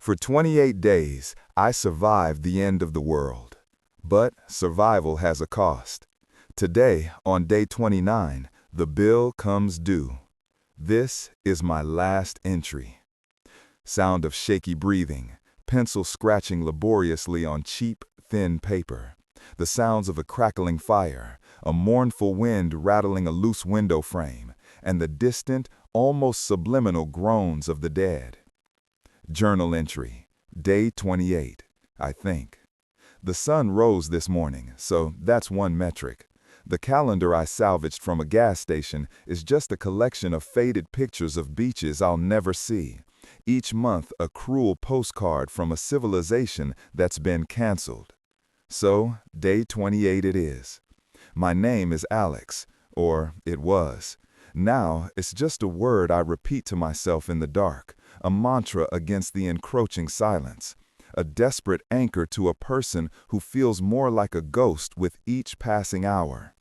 For 28 days, I survived the end of the world. But survival has a cost. Today, on day 29, the bill comes due. This is my last entry. Sound of shaky breathing, pencil scratching laboriously on cheap, thin paper. The sounds of a crackling fire, a mournful wind rattling a loose window frame, and the distant, almost subliminal groans of the dead. Journal entry, day 28, I think. The sun rose this morning, so that's one metric. The calendar I salvaged from a gas station is just a collection of faded pictures of beaches I'll never see. Each month a cruel postcard from a civilization that's been canceled. So, day 28 it is. My name is Alex, or it was. Now, it's just a word I repeat to myself in the dark, a mantra against the encroaching silence, a desperate anchor to a person who feels more like a ghost with each passing hour.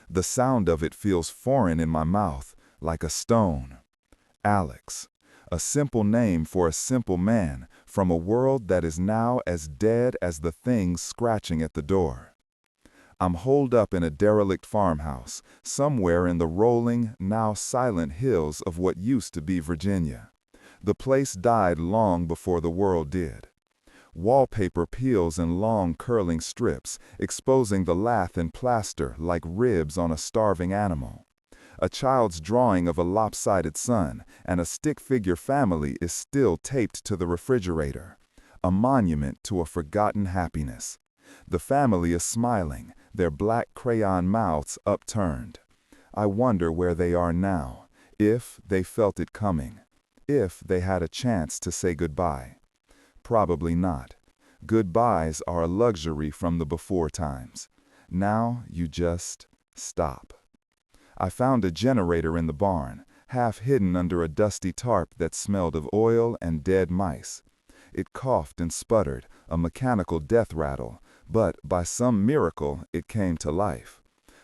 The sound of it feels foreign in my mouth, like a stone. Alex, a simple name for a simple man from a world that is now as dead as the things scratching at the door. I'm holed up in a derelict farmhouse, somewhere in the rolling, now silent hills of what used to be Virginia. The place died long before the world did. Wallpaper peels in long curling strips, exposing the lath and plaster like ribs on a starving animal. A child's drawing of a lopsided sun and a stick-figure family is still taped to the refrigerator, a monument to a forgotten happiness. The family is smiling, their black crayon mouths upturned. I wonder where they are now, if they felt it coming, if they had a chance to say goodbye. Probably not. Goodbyes are a luxury from the before times. Now you just stop. I found a generator in the barn, half hidden under a dusty tarp that smelled of oil and dead mice. It coughed and sputtered, a mechanical death rattle, but by some miracle it came to life.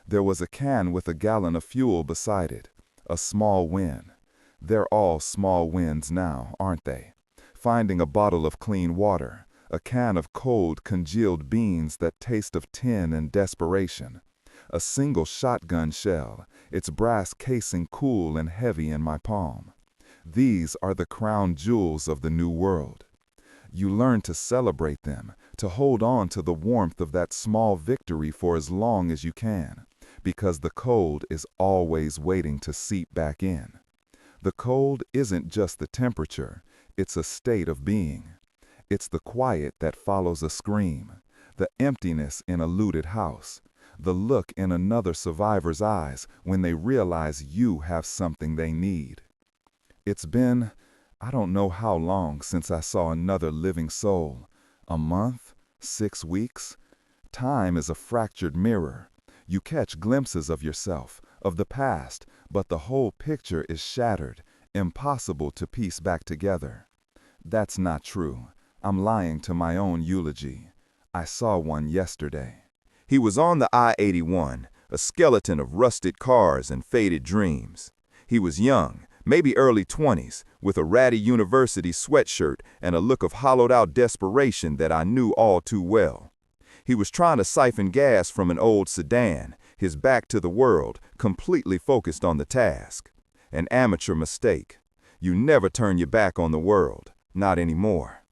There was a can with a gallon of fuel beside it, a small win. They're all small wins now, aren't they? Finding a bottle of clean water, a can of cold, congealed beans that taste of tin and desperation, a single shotgun shell, its brass casing cool and heavy in my palm. These are the crown jewels of the new world. You learn to celebrate them, to hold on to the warmth of that small victory for as long as you can, because the cold is always waiting to seep back in. The cold isn't just the temperature, it's a state of being. It's the quiet that follows a scream, the emptiness in a looted house, the look in another survivor's eyes when they realize you have something they need. It's been, I don't know how long since I saw another living soul. A month? 6 weeks? Time is a fractured mirror. You catch glimpses of yourself, of the past, but the whole picture is shattered, impossible to piece back together. That's not true. I'm lying to my own eulogy. I saw one yesterday. He was on the I-81, a skeleton of rusted cars and faded dreams. He was young, maybe early 20s, with a ratty university sweatshirt and a look of hollowed-out desperation that I knew all too well. He was trying to siphon gas from an old sedan, his back to the world, completely focused on the task. An amateur mistake. You never turn your back on the world, not anymore.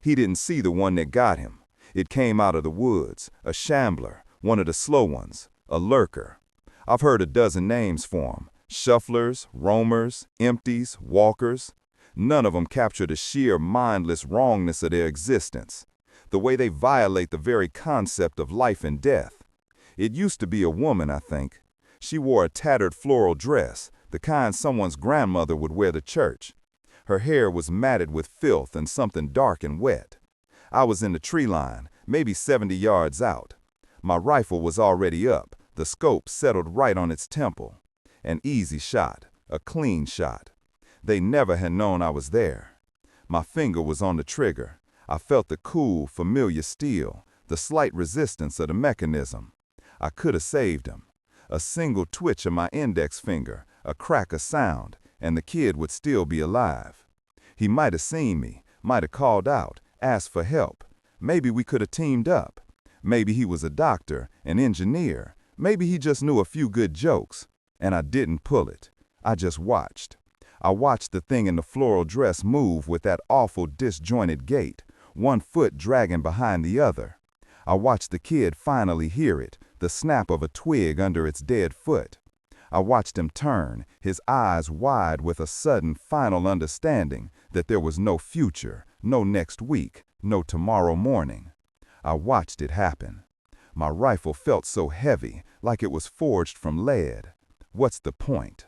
He didn't see the one that got him. It came out of the woods, a shambler, one of the slow ones, a lurker. I've heard a dozen names for him. Shufflers, roamers, empties, walkers. None of them capture the sheer mindless wrongness of their existence, the way they violate the very concept of life and death. It used to be a woman, I think. She wore a tattered floral dress, the kind someone's grandmother would wear to church. Her hair was matted with filth and something dark and wet. I was in the tree line, maybe 70 yards out. My rifle was already up, the scope settled right on its temple. An easy shot, a clean shot. They never had known I was there. My finger was on the trigger. I felt the cool, familiar steel, the slight resistance of the mechanism. I could have saved him. A single twitch of my index finger, a crack of sound, and the kid would still be alive. He might have seen me, might have called out, asked for help. Maybe we could have teamed up. Maybe he was a doctor, an engineer. Maybe he just knew a few good jokes. And I didn't pull it. I just watched. I watched the thing in the floral dress move with that awful disjointed gait, one foot dragging behind the other. I watched the kid finally hear it, the snap of a twig under its dead foot. I watched him turn, his eyes wide with a sudden final understanding that there was no future, no next week, no tomorrow morning. I watched it happen. My rifle felt so heavy, like it was forged from lead. What's the point?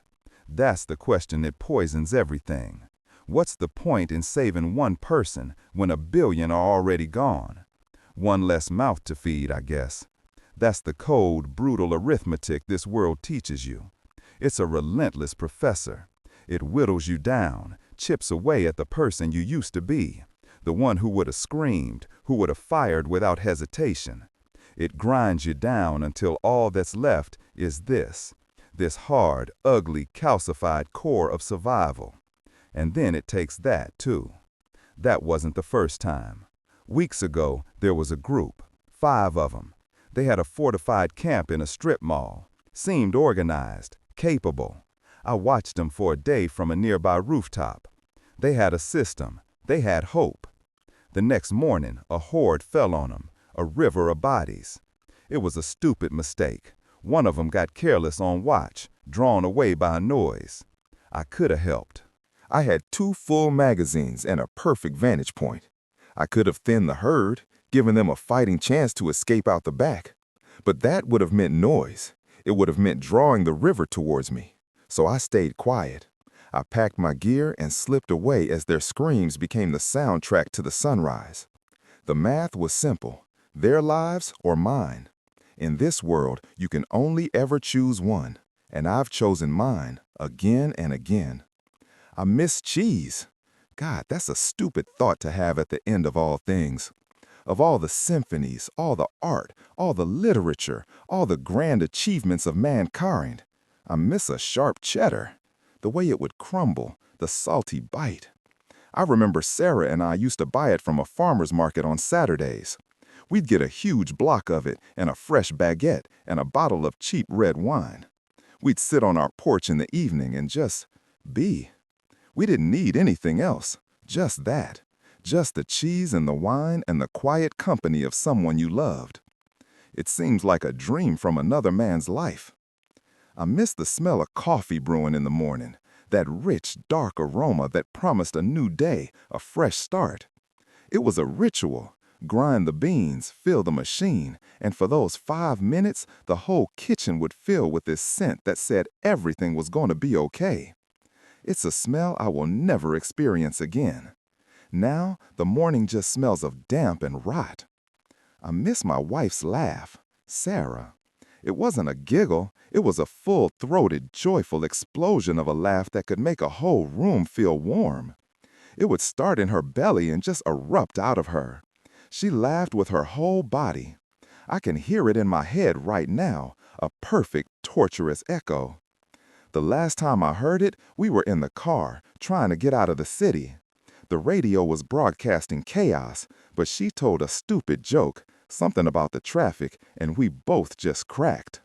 That's the question that poisons everything. What's the point in saving one person when 1 billion are already gone? One less mouth to feed, I guess. That's the cold, brutal arithmetic this world teaches you. It's a relentless professor. It whittles you down, chips away at the person you used to be, the one who would have screamed, who would have fired without hesitation. It grinds you down until all that's left is this hard, ugly, calcified core of survival. And then it takes that, too. That wasn't the first time. Weeks ago, there was a group, 5 of them. They had a fortified camp in a strip mall, seemed organized, capable. I watched them for a day from a nearby rooftop. They had a system. They had hope. The next morning, a horde fell on them, a river of bodies. It was a stupid mistake. One of them got careless on watch, drawn away by a noise. I could have helped. I had 2 full magazines and a perfect vantage point. I could have thinned the herd, given them a fighting chance to escape out the back. But that would have meant noise. It would have meant drawing the river towards me. So I stayed quiet. I packed my gear and slipped away as their screams became the soundtrack to the sunrise. The math was simple. Their lives or mine. In this world, you can only ever choose one. And I've chosen mine again and again. I miss cheese. God, that's a stupid thought to have at the end of all things. Of all the symphonies, all the art, all the literature, all the grand achievements of mankind, I miss a sharp cheddar. The way it would crumble, the salty bite. I remember Sarah and I used to buy it from a farmer's market on Saturdays. We'd get a huge block of it and a fresh baguette and a bottle of cheap red wine. We'd sit on our porch in the evening and just be. We didn't need anything else, just that. Just the cheese and the wine and the quiet company of someone you loved. It seems like a dream from another man's life. I miss the smell of coffee brewing in the morning, that rich, dark aroma that promised a new day, a fresh start. It was a ritual. Grind the beans, fill the machine, and for those 5 minutes, the whole kitchen would fill with this scent that said everything was going to be okay. It's a smell I will never experience again. Now, the morning just smells of damp and rot. I miss my wife's laugh, Sarah. It wasn't a giggle, it was a full-throated, joyful explosion of a laugh that could make a whole room feel warm. It would start in her belly and just erupt out of her. She laughed with her whole body. I can hear it in my head right now, a perfect, torturous echo. The last time I heard it, we were in the car, trying to get out of the city. The radio was broadcasting chaos, but she told a stupid joke, something about the traffic, and we both just cracked.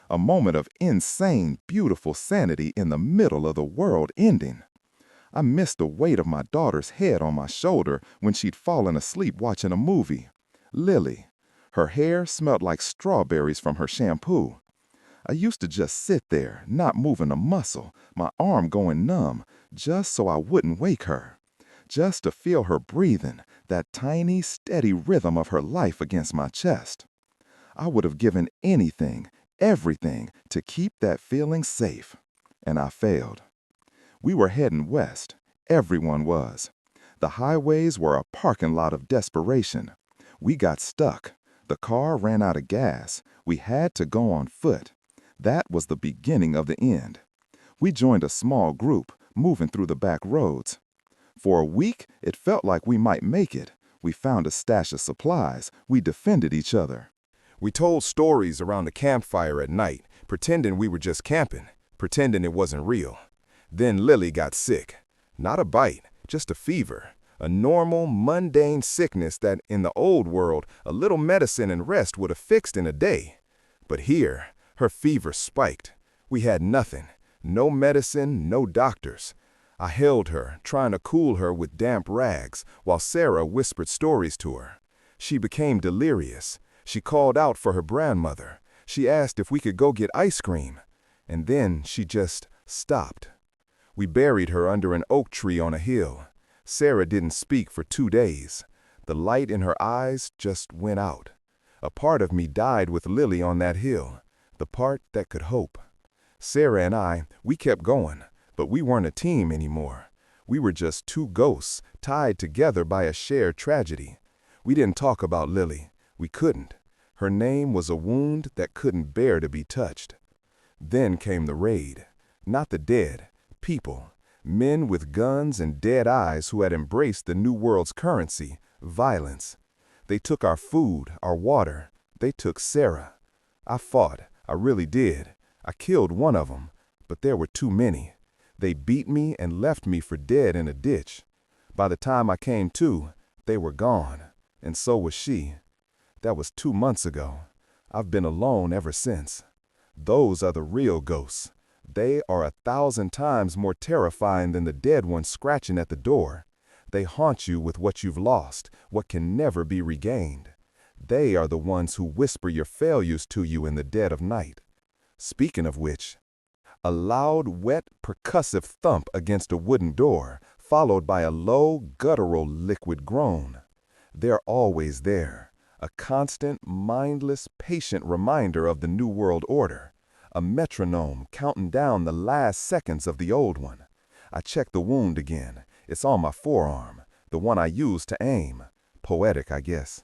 A moment of insane, beautiful sanity in the middle of the world ending. I missed the weight of my daughter's head on my shoulder when she'd fallen asleep watching a movie. Lily. Her hair smelled like strawberries from her shampoo. I used to just sit there, not moving a muscle, my arm going numb, just so I wouldn't wake her. Just to feel her breathing, that tiny, steady rhythm of her life against my chest. I would have given anything, everything, to keep that feeling safe. And I failed. We were heading west. Everyone was. The highways were a parking lot of desperation. We got stuck. The car ran out of gas. We had to go on foot. That was the beginning of the end. We joined a small group, moving through the back roads. For a week, it felt like we might make it. We found a stash of supplies. We defended each other. We told stories around the campfire at night, pretending we were just camping, pretending it wasn't real. Then Lily got sick. Not a bite, just a fever. A normal, mundane sickness that in the old world a little medicine and rest would have fixed in a day. But here, her fever spiked. We had nothing. No medicine, no doctors. I held her, trying to cool her with damp rags, while Sarah whispered stories to her. She became delirious. She called out for her grandmother. She asked if we could go get ice cream. And then she just stopped. We buried her under an oak tree on a hill. Sarah didn't speak for 2 days. The light in her eyes just went out. A part of me died with Lily on that hill, the part that could hope. Sarah and I, we kept going, but we weren't a team anymore. We were just 2 ghosts tied together by a shared tragedy. We didn't talk about Lily. We couldn't. Her name was a wound that couldn't bear to be touched. Then came the raid. Not the dead, people. Men with guns and dead eyes who had embraced the new world's currency, violence. They took our food, our water. They took Sarah. I fought. I really did. I killed one of them, but there were too many. They beat me and left me for dead in a ditch. By the time I came to, they were gone, and so was she. That was 2 months ago. I've been alone ever since. Those are the real ghosts. They are 1,000 times more terrifying than the dead ones scratching at the door. They haunt you with what you've lost, what can never be regained. They are the ones who whisper your failures to you in the dead of night. Speaking of which, a loud, wet, percussive thump against a wooden door, followed by a low, guttural, liquid groan. They're always there, a constant, mindless, patient reminder of the New World Order. A metronome counting down the last seconds of the old one. I checked the wound again. It's on my forearm, the one I used to aim. Poetic, I guess.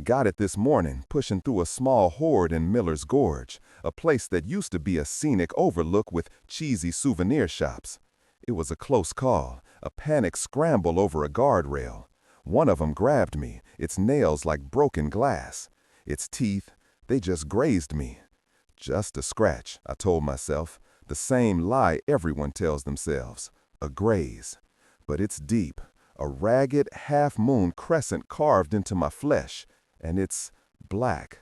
Got it this morning, pushing through a small horde in Miller's Gorge, a place that used to be a scenic overlook with cheesy souvenir shops. It was a close call, a panic scramble over a guardrail. One of them grabbed me, its nails like broken glass. Its teeth, they just grazed me. Just a scratch, I told myself, the same lie everyone tells themselves, a graze. But it's deep, a ragged half-moon crescent carved into my flesh, and it's black,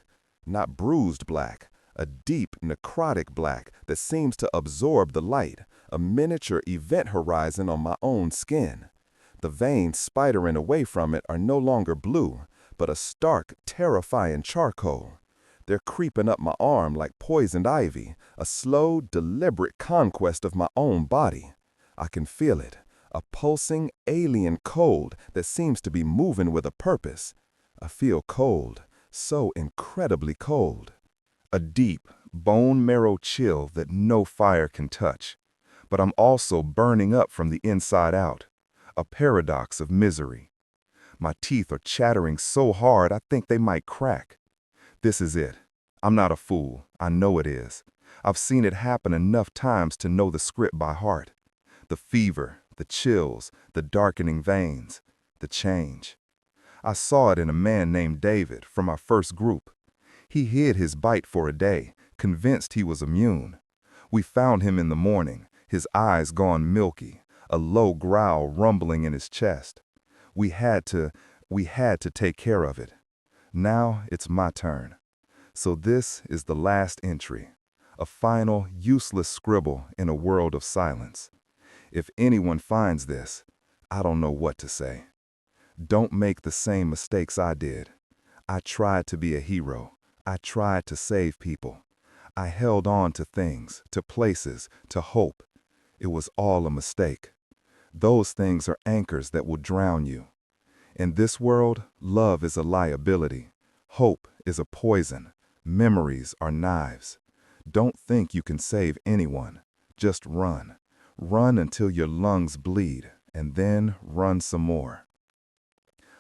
not bruised black, a deep necrotic black that seems to absorb the light, a miniature event horizon on my own skin. The veins spidering away from it are no longer blue, but a stark, terrifying charcoal. They're creeping up my arm like poisoned ivy, a slow, deliberate conquest of my own body. I can feel it, a pulsing, alien cold that seems to be moving with a purpose. I feel cold, so incredibly cold. A deep, bone-marrow chill that no fire can touch. But I'm also burning up from the inside out, a paradox of misery. My teeth are chattering so hard I think they might crack. This is it. I'm not a fool. I know it is. I've seen it happen enough times to know the script by heart. The fever, the chills, the darkening veins, the change. I saw it in a man named David from our first group. He hid his bite for a day, convinced he was immune. We found him in the morning, his eyes gone milky, a low growl rumbling in his chest. We had to take care of it. Now it's my turn. So this is the last entry, a final, useless scribble in a world of silence. If anyone finds this, I don't know what to say. Don't make the same mistakes I did. I tried to be a hero. I tried to save people. I held on to things, to places, to hope. It was all a mistake. Those things are anchors that will drown you. In this world, love is a liability. Hope is a poison. Memories are knives. Don't think you can save anyone. Just run. Run until your lungs bleed, and then run some more.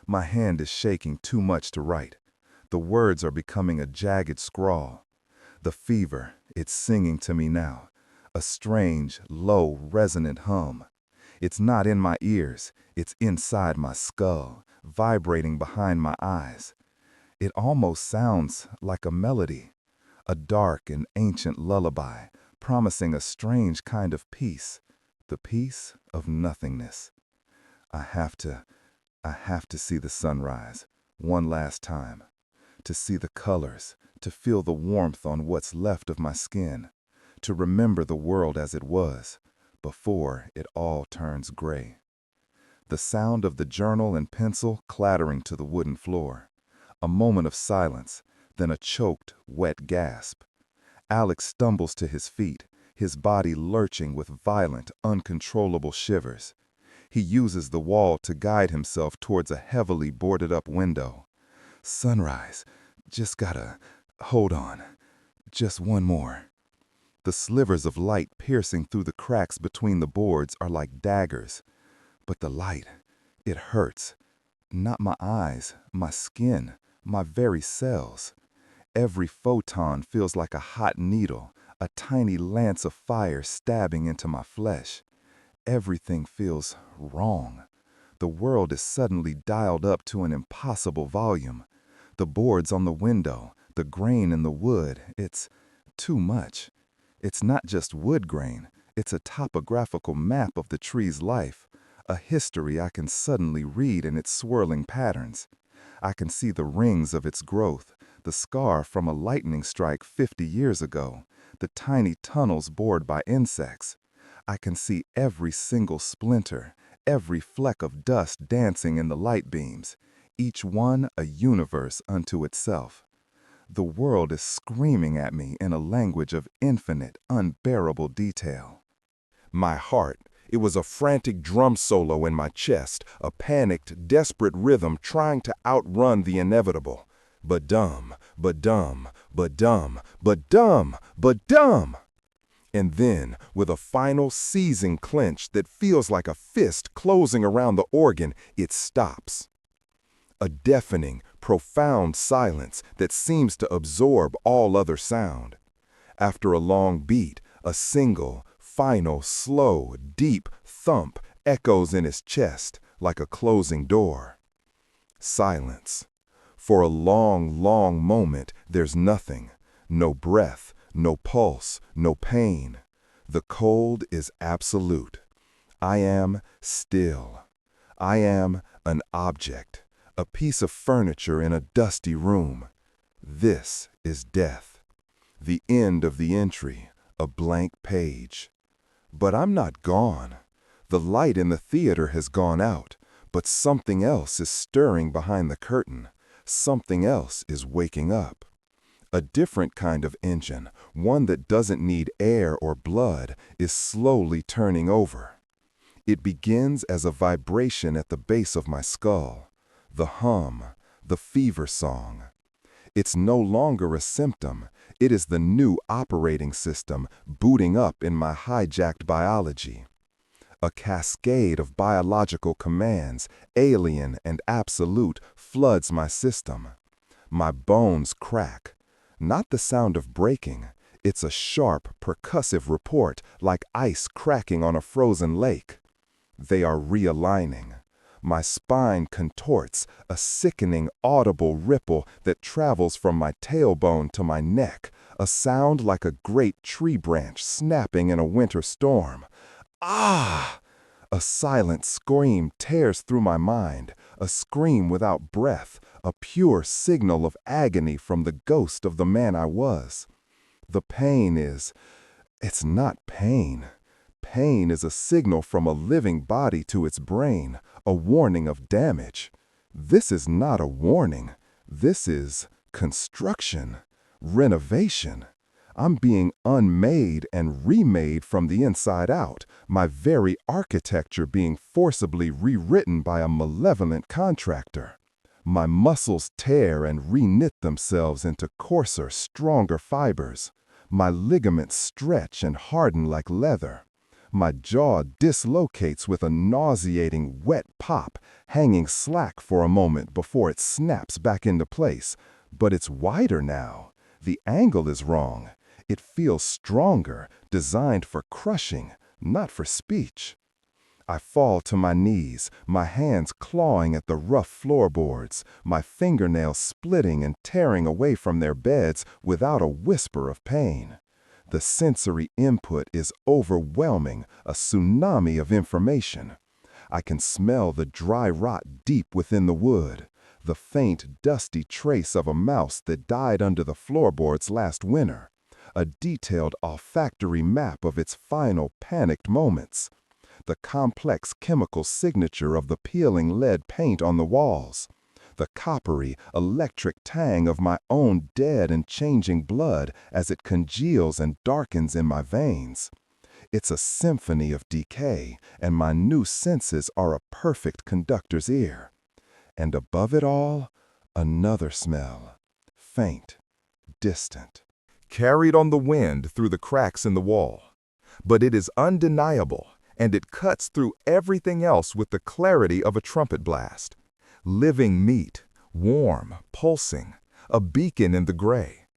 My hand is shaking too much to write. The words are becoming a jagged scrawl. The fever, it's singing to me now. A strange, low, resonant hum. It's not in my ears, it's inside my skull, vibrating behind my eyes. It almost sounds like a melody, a dark and ancient lullaby, promising a strange kind of peace, the peace of nothingness. I have I have to see the sunrise, one last time. To see the colors, to feel the warmth on what's left of my skin, to remember the world as it was, before it all turns gray. The sound of the journal and pencil clattering to the wooden floor. A moment of silence, then a choked, wet gasp. Alex stumbles to his feet, his body lurching with violent, uncontrollable shivers. He uses the wall to guide himself towards a heavily boarded-up window. Sunrise. Just gotta hold on. Just one more. The slivers of light piercing through the cracks between the boards are like daggers. But the light, it hurts. Not my eyes, my skin, my very cells. Every photon feels like a hot needle, a tiny lance of fire stabbing into my flesh. Everything feels wrong. The world is suddenly dialed up to an impossible volume. The boards on the window, the grain in the wood, it's too much. It's not just wood grain, it's a topographical map of the tree's life, a history I can suddenly read in its swirling patterns. I can see the rings of its growth, the scar from a lightning strike 50 years ago, the tiny tunnels bored by insects. I can see every single splinter, every fleck of dust dancing in the light beams, each one a universe unto itself. The world is screaming at me in a language of infinite, unbearable detail. My heart, it was a frantic drum solo in my chest, a panicked, desperate rhythm trying to outrun the inevitable. But dumb, but dumb, but dumb, but dumb, but dumb. And then, with a final seizing clench that feels like a fist closing around the organ, it stops. A deafening, profound silence that seems to absorb all other sound. After a long beat, a single, final, slow, deep thump echoes in his chest like a closing door. Silence. For a long, long moment, there's nothing. No breath, no pulse, no pain. The cold is absolute. I am still. I am an object, a piece of furniture in a dusty room. This is death. The end of the entry, a blank page. But I'm not gone. The light in the theater has gone out, but something else is stirring behind the curtain. Something else is waking up. A different kind of engine, one that doesn't need air or blood, is slowly turning over. It begins as a vibration at the base of my skull. The hum, the fever song. It's no longer a symptom. It is the new operating system booting up in my hijacked biology. A cascade of biological commands, alien and absolute, floods my system. My bones crack. Not the sound of breaking. It's a sharp, percussive report like ice cracking on a frozen lake. They are realigning. My spine contorts, a sickening, audible ripple that travels from my tailbone to my neck, a sound like a great tree branch snapping in a winter storm. Ah! A silent scream tears through my mind, a scream without breath, a pure signal of agony from the ghost of the man I was. The pain is... it's not pain. Pain is a signal from a living body to its brain, a warning of damage. This is not a warning. This is construction, renovation. I'm being unmade and remade from the inside out, my very architecture being forcibly rewritten by a malevolent contractor. My muscles tear and re-knit themselves into coarser, stronger fibers. My ligaments stretch and harden like leather. My jaw dislocates with a nauseating wet pop, hanging slack for a moment before it snaps back into place. But it's wider now. The angle is wrong. It feels stronger, designed for crushing, not for speech. I fall to my knees, my hands clawing at the rough floorboards, my fingernails splitting and tearing away from their beds without a whisper of pain. The sensory input is overwhelming, a tsunami of information. I can smell the dry rot deep within the wood, the faint, dusty trace of a mouse that died under the floorboards last winter, a detailed olfactory map of its final panicked moments, the complex chemical signature of the peeling lead paint on the walls, the coppery, electric tang of my own dead and changing blood as it congeals and darkens in my veins. It's a symphony of decay, and my new senses are a perfect conductor's ear. And above it all, another smell, faint, distant, carried on the wind through the cracks in the wall. But it is undeniable, and it cuts through everything else with the clarity of a trumpet blast. Living meat, warm, pulsing, a beacon in the gray.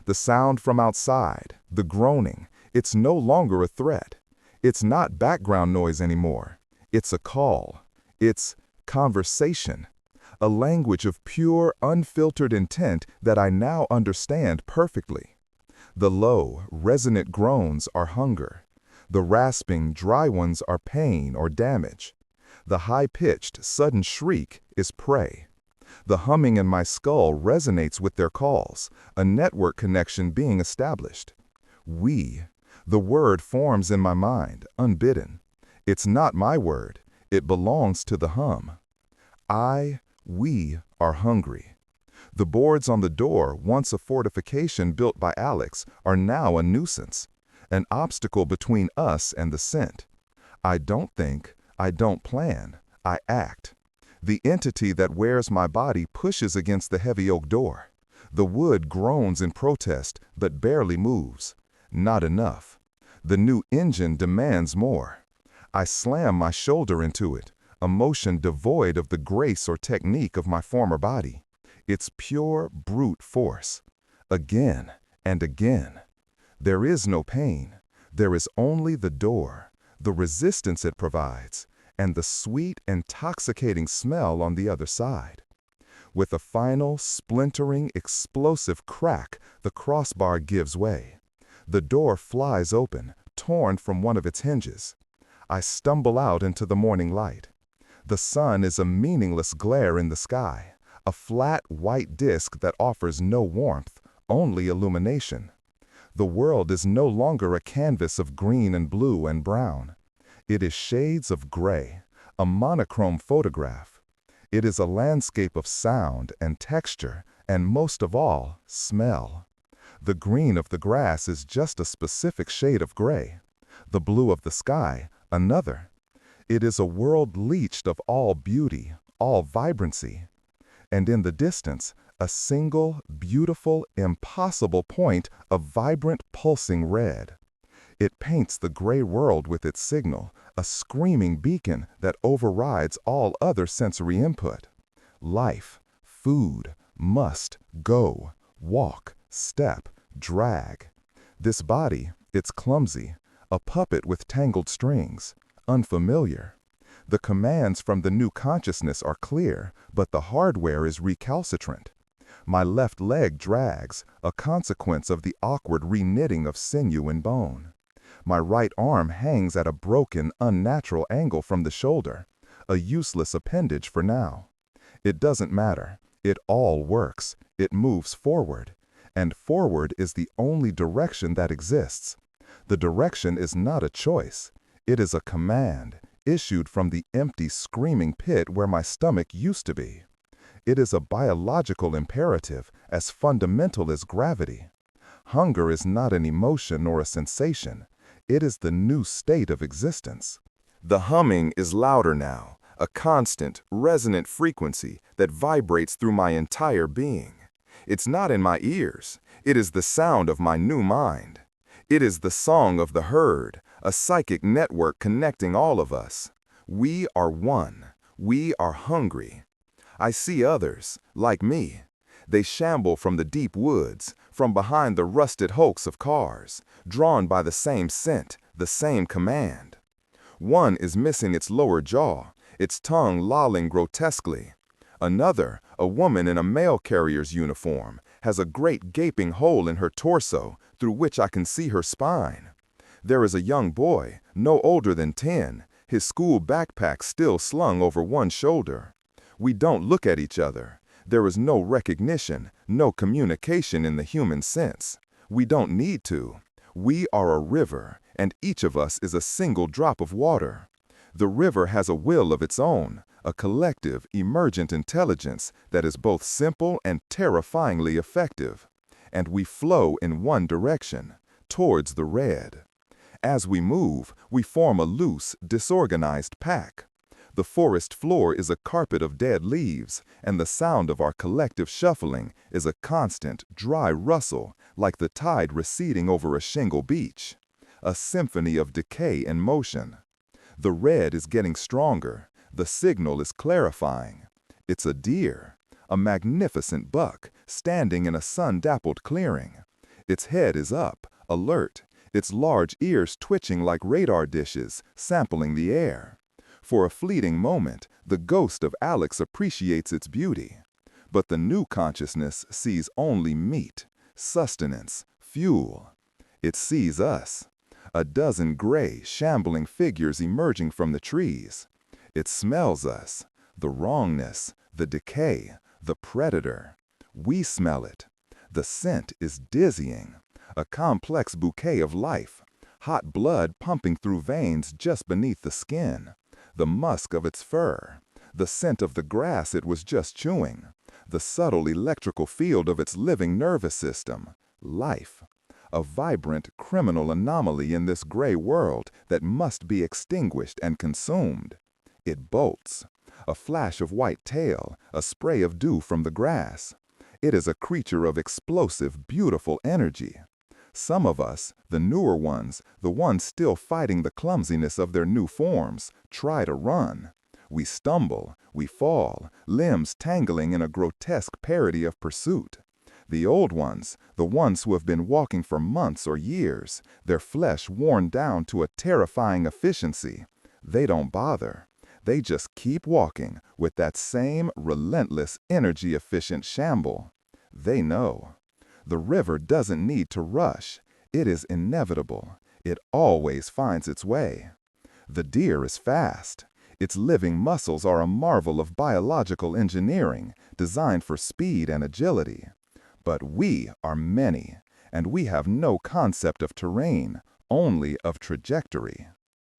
The sound from outside, the groaning, it's no longer a threat. It's not background noise anymore. It's a call. It's conversation. A language of pure, unfiltered intent that I now understand perfectly. The low, resonant groans are hunger. The rasping, dry ones are pain or damage. The high-pitched, sudden shriek is prey. The humming in my skull resonates with their calls, a network connection being established. We, the word forms in my mind, unbidden. It's not my word, it belongs to the hum. We are hungry. The boards on the door, once a fortification built by Alex, are now a nuisance, an obstacle between us and the scent. I don't think, I don't plan, I act. The entity that wears my body pushes against the heavy oak door. The wood groans in protest, but barely moves. Not enough. The new engine demands more. I slam my shoulder into it, a motion devoid of the grace or technique of my former body. It's pure brute force. Again and again. There is no pain. There is only the door, the resistance it provides, and the sweet, intoxicating smell on the other side. With a final, splintering, explosive crack, the crossbar gives way. The door flies open, torn from one of its hinges. I stumble out into the morning light. The sun is a meaningless glare in the sky, a flat white disk that offers no warmth, only illumination. The world is no longer a canvas of green and blue and brown. It is shades of gray, a monochrome photograph. It is a landscape of sound and texture, and most of all, smell. The green of the grass is just a specific shade of gray. The blue of the sky, another. It is a world leached of all beauty, all vibrancy. And in the distance, a single, beautiful, impossible point of vibrant, pulsing red. It paints the gray world with its signal, a screaming beacon that overrides all other sensory input. Life, food, must, go, walk, step, drag. This body, it's clumsy, a puppet with tangled strings, unfamiliar. The commands from the new consciousness are clear, but the hardware is recalcitrant. My left leg drags, a consequence of the awkward reknitting of sinew and bone. My right arm hangs at a broken, unnatural angle from the shoulder, a useless appendage for now. It doesn't matter. It all works. It moves forward. And forward is the only direction that exists. The direction is not a choice. It is a command, issued from the empty, screaming pit where my stomach used to be. It is a biological imperative, as fundamental as gravity. Hunger is not an emotion or a sensation. It is the new state of existence. The humming is louder now, a constant, resonant frequency that vibrates through my entire being. It's not in my ears. It is the sound of my new mind. It is the song of the herd, a psychic network connecting all of us. We are one. We are hungry. I see others, like me. They shamble from the deep woods, from behind the rusted hulks of cars, drawn by the same scent, the same command. One is missing its lower jaw, its tongue lolling grotesquely. Another, a woman in a mail carrier's uniform, has a great gaping hole in her torso through which I can see her spine. There is a young boy, no older than 10, his school backpack still slung over one shoulder. We don't look at each other. There is no recognition, no communication in the human sense. We don't need to. We are a river, and each of us is a single drop of water. The river has a will of its own, a collective, emergent intelligence that is both simple and terrifyingly effective. And we flow in one direction, towards the red. As we move, we form a loose, disorganized pack. The forest floor is a carpet of dead leaves, and the sound of our collective shuffling is a constant, dry rustle, like the tide receding over a shingle beach. A symphony of decay and motion. The red is getting stronger. The signal is clarifying. It's a deer, a magnificent buck, standing in a sun-dappled clearing. Its head is up, alert, its large ears twitching like radar dishes, sampling the air. For a fleeting moment, the ghost of Alex appreciates its beauty. But the new consciousness sees only meat, sustenance, fuel. It sees us. A dozen gray, shambling figures emerging from the trees. It smells us, the wrongness, the decay, the predator. We smell it. The scent is dizzying, a complex bouquet of life, hot blood pumping through veins just beneath the skin, the musk of its fur, the scent of the grass it was just chewing, the subtle electrical field of its living nervous system, life. A vibrant, criminal anomaly in this gray world that must be extinguished and consumed. It bolts. A flash of white tail, a spray of dew from the grass. It is a creature of explosive, beautiful energy. Some of us, the newer ones, the ones still fighting the clumsiness of their new forms, try to run. We stumble, we fall, limbs tangling in a grotesque parody of pursuit. The old ones, the ones who have been walking for months or years, their flesh worn down to a terrifying efficiency, they don't bother. They just keep walking with that same relentless, energy-efficient shamble. They know. The river doesn't need to rush. It is inevitable. It always finds its way. The deer is fast. Its living muscles are a marvel of biological engineering, designed for speed and agility. But we are many, and we have no concept of terrain, only of trajectory.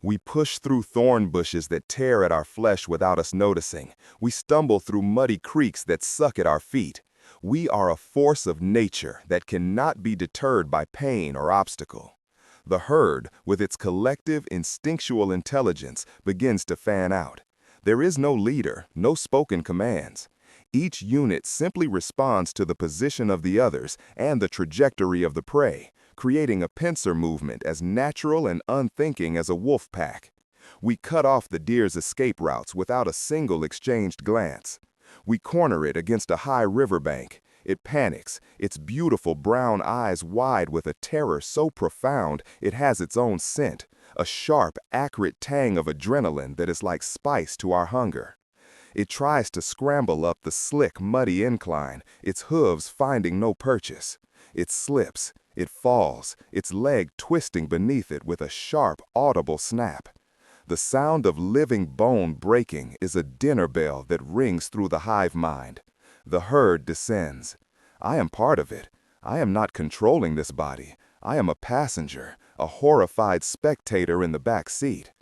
We push through thorn bushes that tear at our flesh without us noticing. We stumble through muddy creeks that suck at our feet. We are a force of nature that cannot be deterred by pain or obstacle. The herd, with its collective instinctual intelligence, begins to fan out. There is no leader, no spoken commands. Each unit simply responds to the position of the others and the trajectory of the prey, creating a pincer movement as natural and unthinking as a wolf pack. We cut off the deer's escape routes without a single exchanged glance. We corner it against a high riverbank. It panics, its beautiful brown eyes wide with a terror so profound it has its own scent, a sharp, acrid tang of adrenaline that is like spice to our hunger. It tries to scramble up the slick, muddy incline, its hooves finding no purchase. It slips, it falls, its leg twisting beneath it with a sharp, audible snap. The sound of living bone breaking is a dinner bell that rings through the hive mind. The herd descends. I am part of it. I am not controlling this body. I am a passenger, a horrified spectator in the back seat.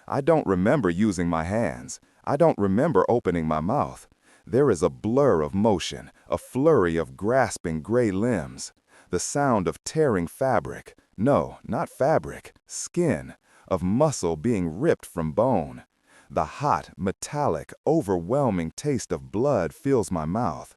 I don't remember using my hands. I don't remember opening my mouth. There is a blur of motion, a flurry of grasping gray limbs. The sound of tearing fabric. No, not fabric, skin. Of muscle being ripped from bone. The hot, metallic, overwhelming taste of blood fills my mouth.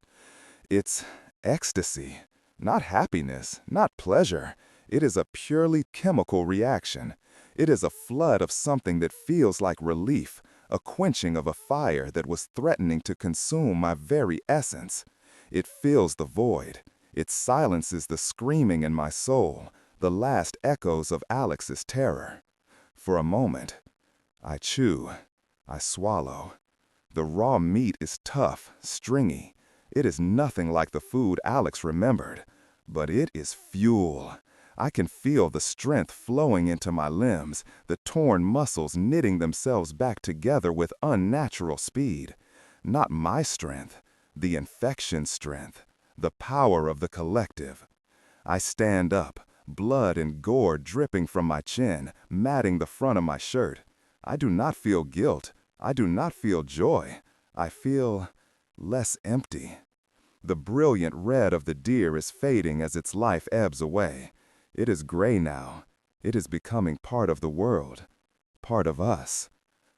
It's ecstasy, not happiness, not pleasure. It is a purely chemical reaction. It is a flood of something that feels like relief, a quenching of a fire that was threatening to consume my very essence. It fills the void. It silences the screaming in my soul, the last echoes of Alex's terror. For a moment, I chew, I swallow. The raw meat is tough, stringy. It is nothing like the food Alex remembered, but it is fuel. I can feel the strength flowing into my limbs, the torn muscles knitting themselves back together with unnatural speed. Not my strength, the infection strength, the power of the collective. I stand up, blood and gore dripping from my chin, matting the front of my shirt. I do not feel guilt. I do not feel joy. I feel less empty. The brilliant red of the deer is fading as its life ebbs away. It is gray now. It is becoming part of the world, part of us.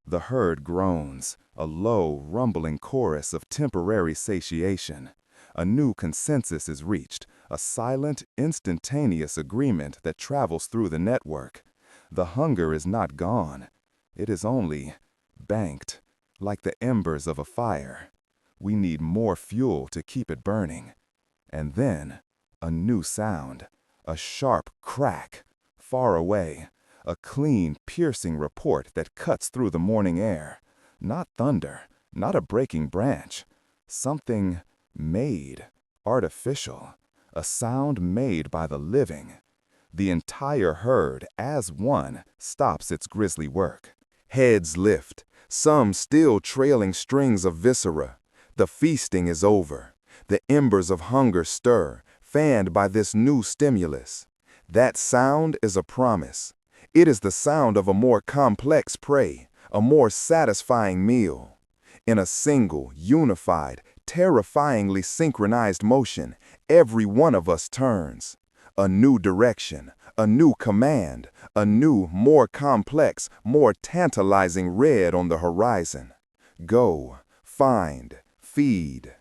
The herd groans, a low, rumbling chorus of temporary satiation. A new consensus is reached, a silent, instantaneous agreement that travels through the network. The hunger is not gone. It is only banked, like the embers of a fire. We need more fuel to keep it burning. And then, a new sound, a sharp crack, far away, a clean, piercing report that cuts through the morning air. Not thunder, not a breaking branch. Something made, artificial, a sound made by the living. The entire herd, as one, stops its grisly work. Heads lift, some still trailing strings of viscera. The feasting is over. The embers of hunger stir, fanned by this new stimulus. That sound is a promise. It is the sound of a more complex prey, a more satisfying meal. In a single, unified, terrifyingly synchronized motion, every one of us turns. A new direction, a new command, a new, more complex, more tantalizing red on the horizon. Go, find, feed.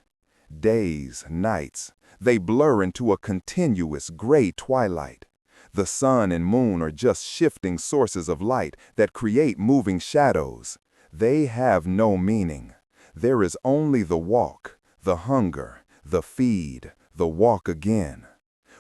Days, nights, they blur into a continuous gray twilight. The sun and moon are just shifting sources of light that create moving shadows. They have no meaning. There is only the walk, the hunger, the feed, the walk again.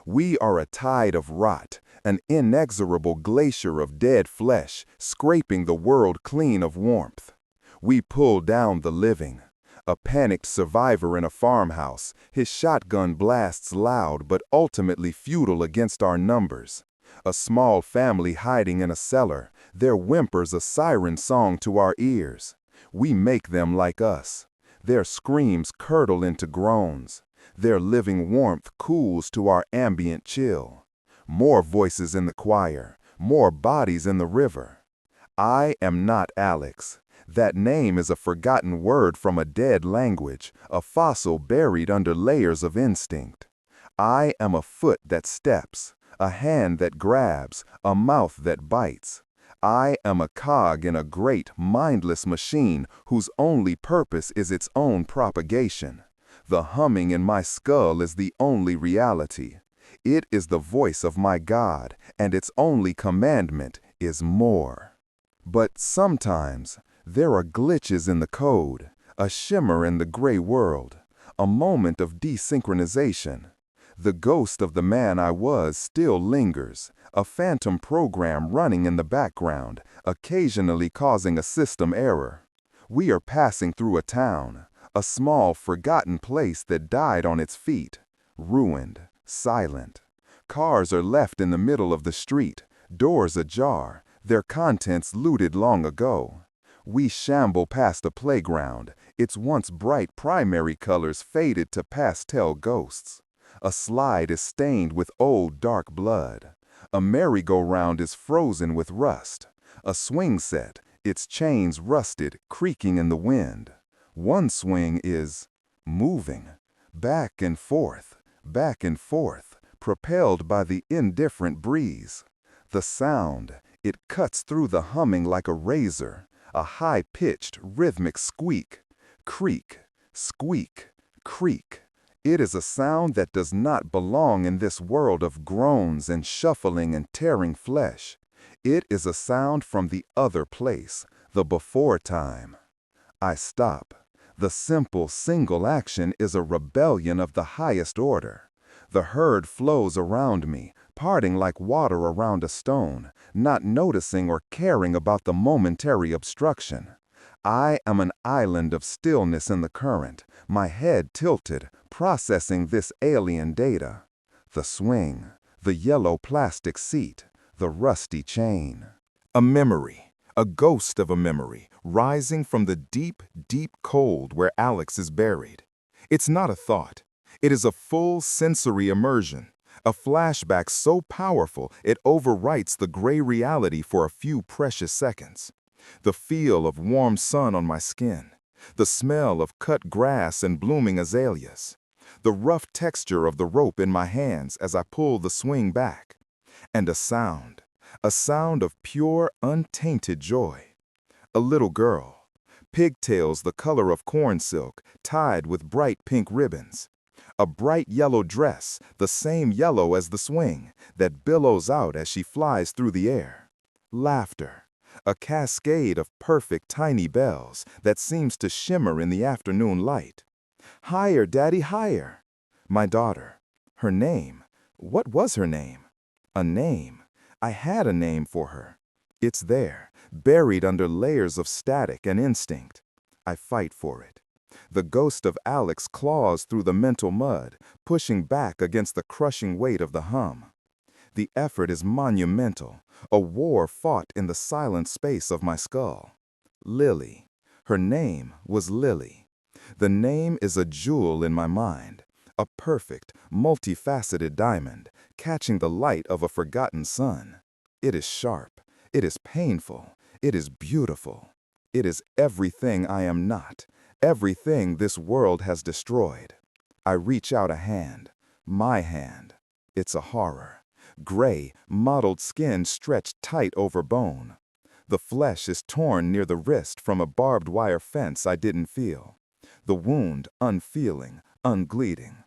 We are a tide of rot, an inexorable glacier of dead flesh, scraping the world clean of warmth. We pull down the living. A panicked survivor in a farmhouse, his shotgun blasts loud but ultimately futile against our numbers. A small family hiding in a cellar, their whimpers a siren song to our ears. We make them like us. Their screams curdle into groans. Their living warmth cools to our ambient chill. More voices in the choir, more bodies in the river. I am not Alex. That name is a forgotten word from a dead language, a fossil buried under layers of instinct. I am a foot that steps, a hand that grabs, a mouth that bites. I am a cog in a great, mindless machine whose only purpose is its own propagation. The humming in my skull is the only reality. It is the voice of my God, and its only commandment is more. But sometimes, there are glitches in the code, a shimmer in the gray world, a moment of desynchronization. The ghost of the man I was still lingers, a phantom program running in the background, occasionally causing a system error. We are passing through a town, a small, forgotten place that died on its feet, ruined, silent. Cars are left in the middle of the street, doors ajar, their contents looted long ago. We shamble past a playground, its once bright primary colors faded to pastel ghosts. A slide is stained with old dark blood. A merry-go-round is frozen with rust. A swing set, its chains rusted, creaking in the wind. One swing is moving, back and forth, propelled by the indifferent breeze. The sound, it cuts through the humming like a razor. A high-pitched, rhythmic squeak. Creak, squeak, creak. It is a sound that does not belong in this world of groans and shuffling and tearing flesh. It is a sound from the other place, the before time. I stop. The simple, single action is a rebellion of the highest order. The herd flows around me, parting like water around a stone, not noticing or caring about the momentary obstruction. I am an island of stillness in the current, my head tilted, processing this alien data. The swing, the yellow plastic seat, the rusty chain. A memory, a ghost of a memory, rising from the deep, deep cold where Alex is buried. It's not a thought. It is a full sensory immersion, a flashback so powerful it overwrites the gray reality for a few precious seconds. The feel of warm sun on my skin, the smell of cut grass and blooming azaleas, the rough texture of the rope in my hands as I pull the swing back, and a sound of pure, untainted joy. A little girl, pigtails the color of corn silk, tied with bright pink ribbons. A bright yellow dress, the same yellow as the swing, that billows out as she flies through the air. Laughter, a cascade of perfect tiny bells that seems to shimmer in the afternoon light. Higher, Daddy, higher. My daughter. Her name. What was her name? A name. I had a name for her. It's there, buried under layers of static and instinct. I fight for it. The ghost of Alex claws through the mental mud, pushing back against the crushing weight of the hum. The effort is monumental, a war fought in the silent space of my skull. Lily. Her name was Lily. The name is a jewel in my mind, a perfect, multifaceted diamond, catching the light of a forgotten sun. It is sharp, it is painful, it is beautiful. It is everything I am not, everything this world has destroyed. I reach out a hand, my hand. It's a horror. Gray, mottled skin stretched tight over bone. The flesh is torn near the wrist from a barbed wire fence I didn't feel. The wound unfeeling, ungleeding.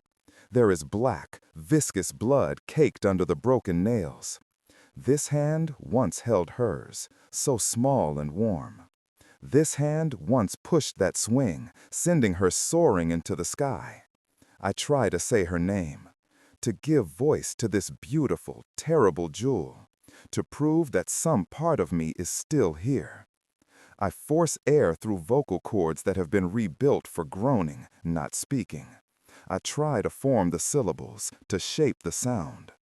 There is black, viscous blood caked under the broken nails. This hand once held hers, so small and warm. This hand once pushed that swing, sending her soaring into the sky. I try to say her name, to give voice to this beautiful, terrible jewel, to prove that some part of me is still here. I force air through vocal cords that have been rebuilt for groaning, not speaking. I try to form the syllables, to shape the sound.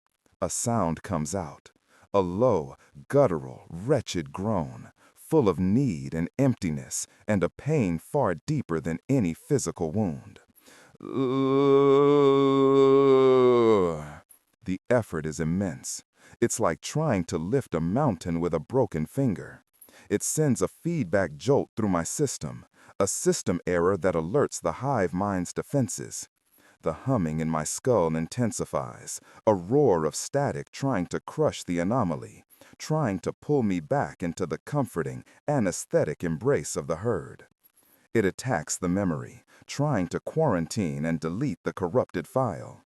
A sound comes out, a low, guttural, wretched groan, full of need and emptiness and a pain far deeper than any physical wound. The effort is immense. It's like trying to lift a mountain with a broken finger. It sends a feedback jolt through my system, a system error that alerts the hive mind's defenses. The humming in my skull intensifies, a roar of static trying to crush the anomaly, trying to pull me back into the comforting, anesthetic embrace of the herd. It attacks the memory, trying to quarantine and delete the corrupted file.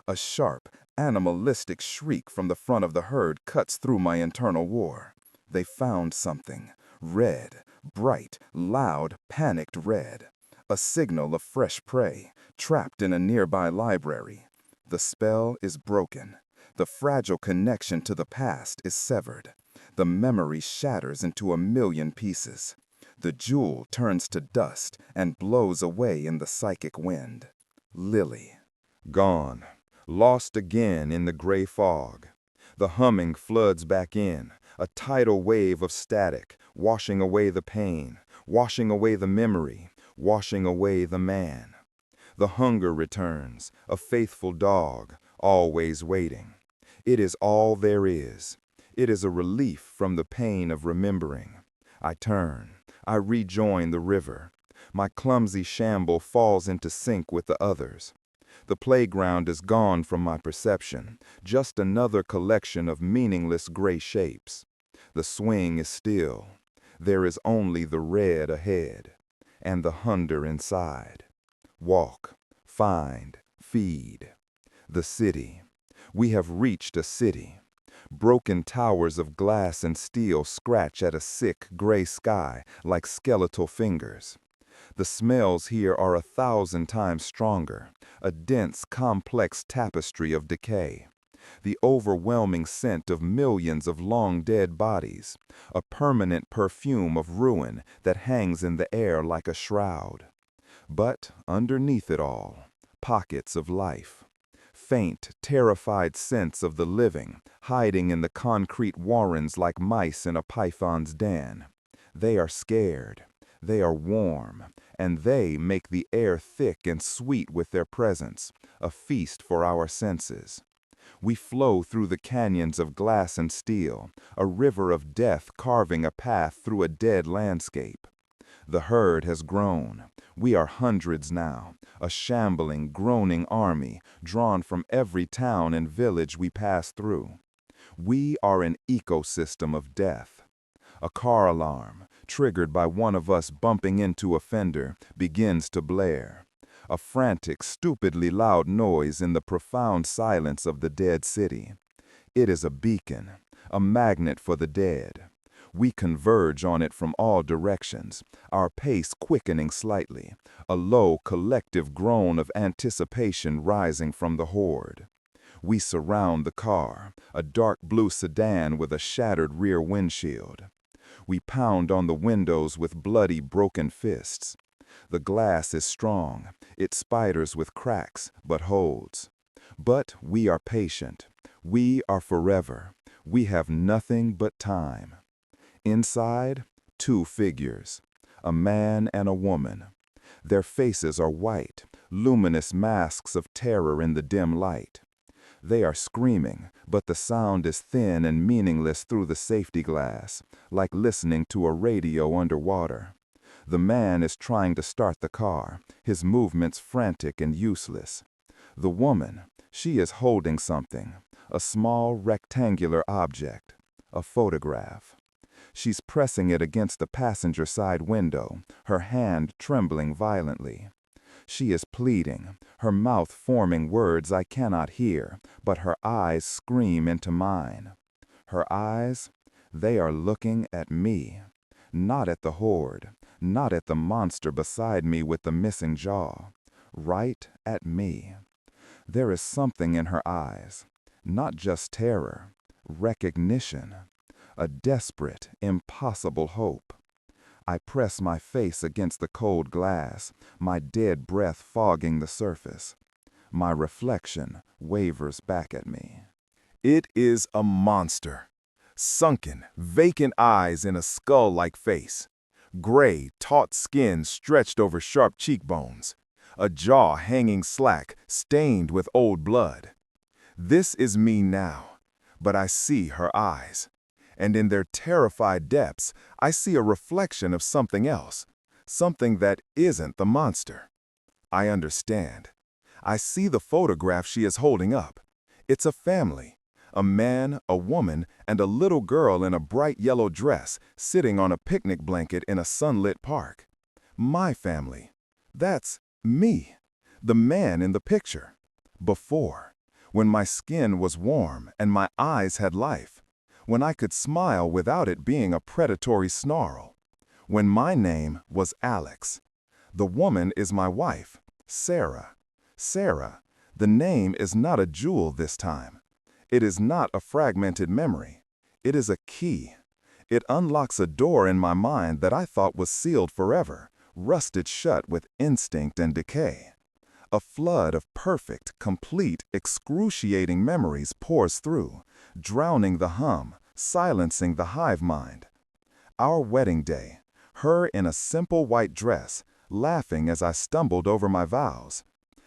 A sharp, animalistic shriek from the front of the herd cuts through my internal war. They found something. Red, bright, loud, panicked red. A signal of fresh prey, trapped in a nearby library. The spell is broken. The fragile connection to the past is severed. The memory shatters into a million pieces. The jewel turns to dust and blows away in the psychic wind. Lily. Gone. Lost again in the gray fog. The humming floods back in, a tidal wave of static, washing away the pain, washing away the memory, washing away the man. The hunger returns, a faithful dog, always waiting. It is all there is. It is a relief from the pain of remembering. I turn. I rejoin the river. My clumsy shamble falls into sync with the others. The playground is gone from my perception, just another collection of meaningless gray shapes. The swing is still. There is only the red ahead, and the hunger inside. Walk, find, feed. The city. We have reached a city. Broken towers of glass and steel scratch at a sick, gray sky like skeletal fingers. The smells here are 1,000 times stronger, a dense, complex tapestry of decay. The overwhelming scent of millions of long-dead bodies, a permanent perfume of ruin that hangs in the air like a shroud. But underneath it all, pockets of life. faint, terrified sense of the living, hiding in the concrete warrens like mice in a python's den. They are scared. They are warm, and they make the air thick and sweet with their presence, a feast for our senses. We flow through the canyons of glass and steel, a river of death carving a path through a dead landscape. The herd has grown. We are hundreds now, a shambling, groaning army drawn from every town and village we pass through. We are an ecosystem of death. A car alarm, triggered by one of us bumping into a fender, begins to blare. A frantic, stupidly loud noise in the profound silence of the dead city. It is a beacon, a magnet for the dead. We converge on it from all directions, our pace quickening slightly, a low collective groan of anticipation rising from the horde. We surround the car, a dark blue sedan with a shattered rear windshield. We pound on the windows with bloody, broken fists. The glass is strong, it spiders with cracks, but holds. But we are patient. We are forever. We have nothing but time. Inside, two figures, a man and a woman. Their faces are white, luminous masks of terror in the dim light. They are screaming, but the sound is thin and meaningless through the safety glass, like listening to a radio underwater. The man is trying to start the car, his movements frantic and useless. The woman, she is holding something, a small rectangular object, a photograph. She's pressing it against the passenger side window, her hand trembling violently. She is pleading, her mouth forming words I cannot hear, but her eyes scream into mine. Her eyes, they are looking at me, not at the horde, not at the monster beside me with the missing jaw, right at me. There is something in her eyes, not just terror, recognition, a desperate, impossible hope. I press my face against the cold glass, my dead breath fogging the surface. My reflection wavers back at me. It is a monster. Sunken, vacant eyes in a skull-like face. Gray, taut skin stretched over sharp cheekbones. A jaw hanging slack, stained with old blood. This is me now, but I see her eyes. And in their terrified depths, I see a reflection of something else, something that isn't the monster. I understand. I see the photograph she is holding up. It's a family, a man, a woman, and a little girl in a bright yellow dress sitting on a picnic blanket in a sunlit park. My family. That's me, the man in the picture. Before, when my skin was warm and my eyes had life. When I could smile without it being a predatory snarl. When my name was Alex. The woman is my wife, Sarah. Sarah, the name is not a jewel this time. It is not a fragmented memory. It is a key. It unlocks a door in my mind that I thought was sealed forever, rusted shut with instinct and decay. A flood of perfect, complete, excruciating memories pours through, drowning the hum, silencing the hive mind. Our wedding day, her in a simple white dress, laughing as I stumbled over my vows.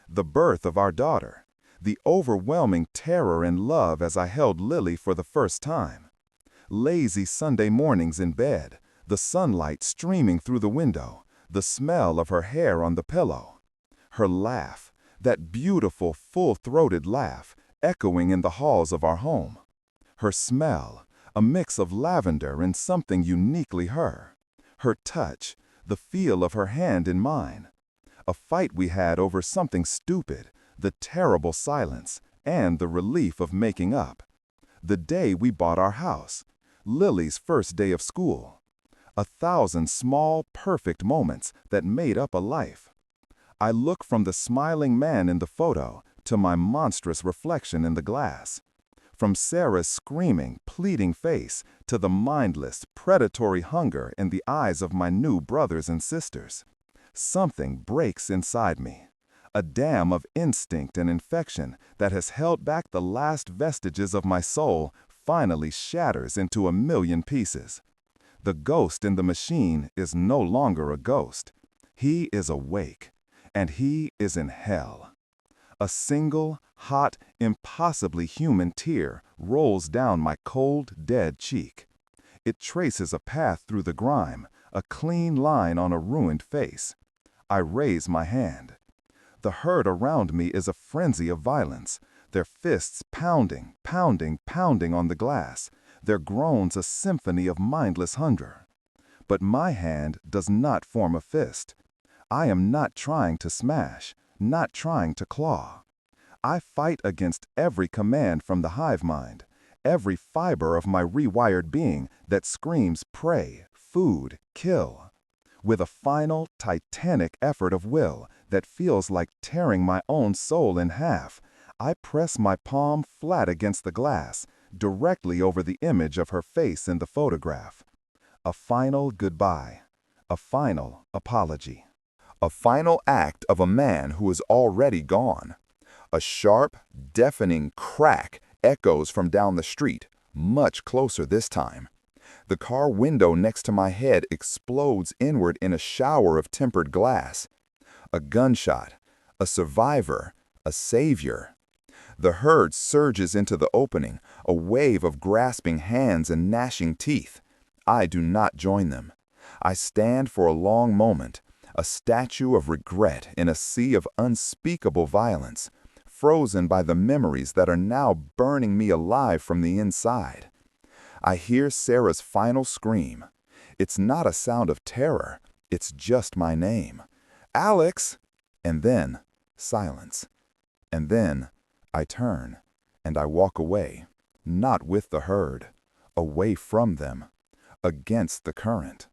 The birth of our daughter, the overwhelming terror and love as I held Lily for the first time. Lazy Sunday mornings in bed, the sunlight streaming through the window, the smell of her hair on the pillow. Her laugh, that beautiful, full-throated laugh, echoing in the halls of our home. Her smell, a mix of lavender and something uniquely her. Her touch, the feel of her hand in mine. A fight we had over something stupid, the terrible silence, and the relief of making up. The day we bought our house, Lily's first day of school. 1,000 small, perfect moments that made up a life. I look from the smiling man in the photo to my monstrous reflection in the glass. From Sarah's screaming, pleading face to the mindless, predatory hunger in the eyes of my new brothers and sisters. Something breaks inside me. A dam of instinct and infection that has held back the last vestiges of my soul finally shatters into a million pieces. The ghost in the machine is no longer a ghost. He is awake, and he is in hell. A single, hot, impossibly human tear rolls down my cold, dead cheek. It traces a path through the grime, a clean line on a ruined face. I raise my hand. The herd around me is a frenzy of violence, their fists pounding, pounding, pounding on the glass, their groans a symphony of mindless hunger. But my hand does not form a fist. I am not trying to smash, not trying to claw. I fight against every command from the hive mind, every fiber of my rewired being that screams prey, food, kill. With a final, titanic effort of will that feels like tearing my own soul in half, I press my palm flat against the glass, directly over the image of her face in the photograph. A final goodbye, a final apology. A final act of a man who is already gone. A sharp, deafening crack echoes from down the street, much closer this time. The car window next to my head explodes inward in a shower of tempered glass. A gunshot, a survivor, a savior. The herd surges into the opening, a wave of grasping hands and gnashing teeth. I do not join them. I stand for a long moment, a statue of regret in a sea of unspeakable violence, frozen by the memories that are now burning me alive from the inside. I hear Sarah's final scream. It's not a sound of terror, it's just my name. Alex! And then, silence. And then, I turn, and I walk away, not with the herd, away from them, against the current.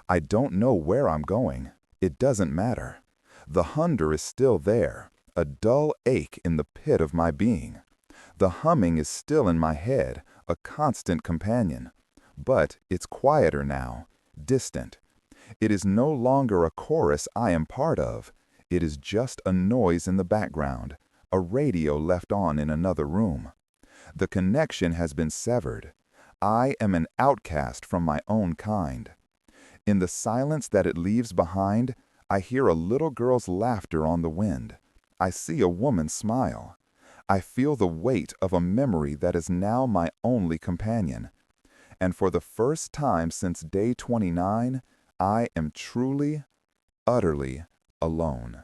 I don't know where I'm going. It doesn't matter. The hunger is still there, a dull ache in the pit of my being. The humming is still in my head, a constant companion. But it's quieter now, distant. It is no longer a chorus I am part of. It is just a noise in the background, a radio left on in another room. The connection has been severed. I am an outcast from my own kind. In the silence that it leaves behind, I hear a little girl's laughter on the wind. I see a woman smile. I feel the weight of a memory that is now my only companion. And for the first time since day 29, I am truly, utterly alone.